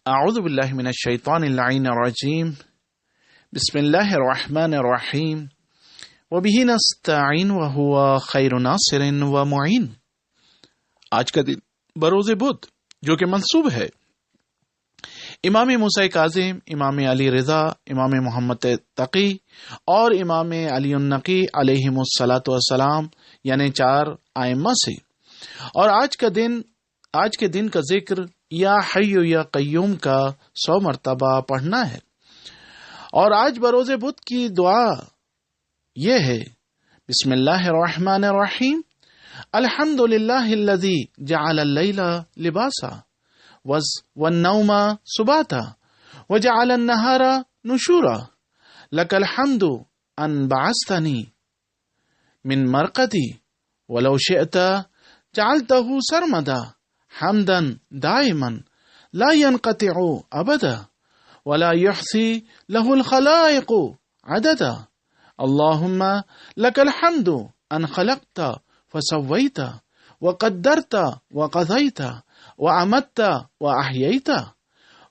أعوذ بالله من الشيطان اللعين الرجيم بسم الله الرحمن الرحيम वबिही नस्तईन वहुवा खैरु नासिरिन व मुईन। आज का दिन बरोज़े बुध जो कि मंसूब है इमाम मूसा काज़िम, इमाम अली रिज़ा, इमाम मोहम्मद तकी और इमाम अली नकी अलैहिमुस्सलातु वस्सलाम यानी 4 आइम्मा से। और आज के दिन का जिक्र या हय्यु या कय्यूम का 100 मरतबा पढ़ना है। और आज बरोज़े बुध की दुआ ये है, बिस्मिल्लाहिर्रहमानिर्रहीम, अल्हम्दुलिल्लाहिल्लज़ी जअलल लैला लिबासा वन्नौमा सुबाता वजअलन नहारा नुशूरा लकल हम्दु अन बअस्तनी मिन मरक़दी वलौ शिअता जअलतहु सरमदा हम्दन दाइमन ला यनक़तिउ अबदा वला युहसी लहुल खलाइक़ु अददा अल्लाहुम्मा लकल हम्दु अन खलक़त फसव्वैत व क़द्दरत व क़ज़ैत व अमत्त व अह्यैत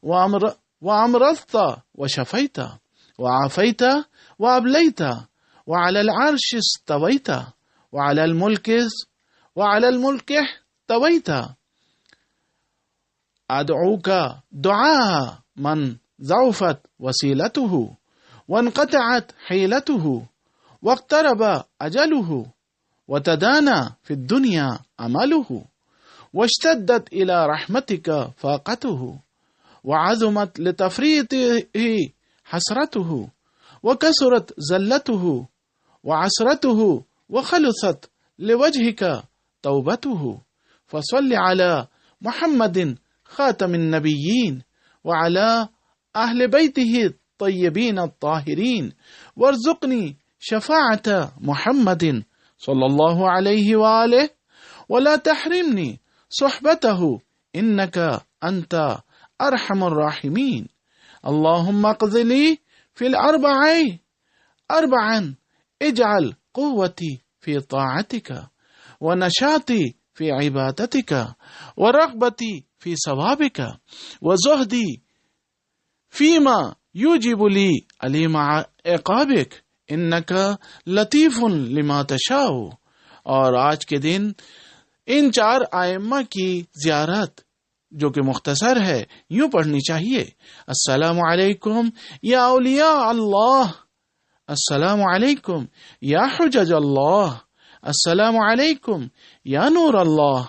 व अमरज़त व शफ़ैत व आफ़ैत व अबलैत व अलल अर्श इस्तवैत व अलल मुल्क तवैत अदऊका दुआ मन ज़अफ़त वसीलतुहु वन्क़तअतहीलतुहु वक़्तरब अजलुहु वतदाना फ़ि दुनिया अमलुहु वश्तद्दत इला रहमतिका फ़ाक़तुहु वअज़मत लितफ़रीतिही हसरतुहु वकसरत ज़ल्लतुहु वअसरतुहु वख़लुसत लिवजहिका तौबतुहु फ़सल्लि अला मुहम्मदिन ख़ातमिन नबिय्यीन व अला अहले बैतिही तय्यबीन अत्ताहिरीन वर्ज़ुक़नी शफ़ाअत मुहम्मदिन सल्लल्लाहु अलैहि व आलिहि वला तहरिमनी सुहबतहु इन्नका अंता अरहमुर राहिमीन। अल्लाहुम्मा क़ज़िली फ़िल अर्बअन इजअल क़ुव्वती फ़ी ताअतिका व नशाती फ़ी इबादतिका व रग़बती फ़ी सवाबिका व ज़ुहदी फ़ीमा युजिबु ली अलीमा इक़ाबिक इन्नका लतीफ़ुन लिमा तशाउ। और आज के दिन इन 4 आइम्मा की ज़ियारत जो कि मुख्तसर है यूं पढ़नी चाहिए, अस्सलामु अलैकुम या औलिया अल्लाह, अस्सलामु अलैकुम या हुज्जज अल्लाह, अस्सलामु अलैकुम या नूर अल्लाह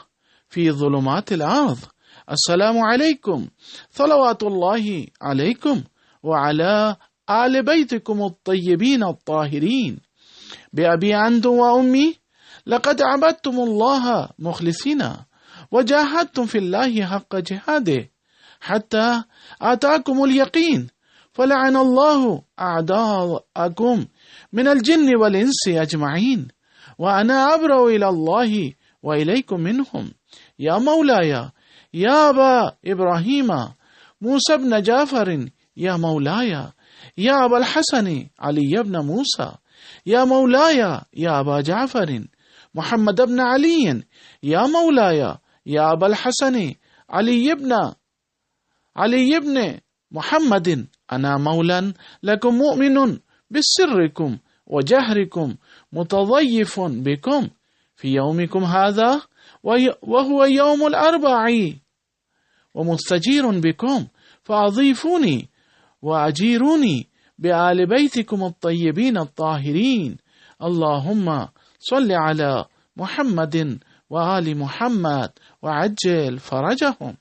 फ़ी ज़ुलुमातिल अर्ज़, अस्सलामु अलैकुम सलवातुल्लाहि अलैकुम व अला आले बैतिकुम अत्तय्यबीन अत्ताहिरीन बिअबी अंतु व उम्मी लक़द अबदतुमुल्लाह मुख़लिसीना व जाहदतुम फ़िल्लाहि हक़्क़ जिहादिही हत्ता आताकुमुल यक़ीन फ़लअनल्लाहु अअदाअकुम मिनल जिन्नि वल इंसि अजमईन व अना अब्रउ इलल्लाहि व इलैकुम मिनहुम या मौलाया या अबा इब्राहीम मूसा इब्न जाफ़र या मौलाया या अबल हसन अली इब्न मूसा या मौलाया या अबा जाफ़र मुहम्मद इब्न अली या मौलाया या अबल हसन अली इब्न मुहम्मद अना मौलन लकुम मुमिनुन बिस्सिर्रिकुम व जहरिकुम मुतज़य्यिफुन बिकुम फी यौमिकुम हाज़ा व हुवा यौमुल अर्बई व मुस्तजीरुन बिकुम फ़अज़ीफ़ूनी व अजीरूनी बिआले बैतिकुम अत्तय्यबीन अत्ताहिरीन। अल्लाहुम्मा सल्लि अला मुहम्मदिन व आलि मुहम्मद व अज्जिल फ़रजहुम।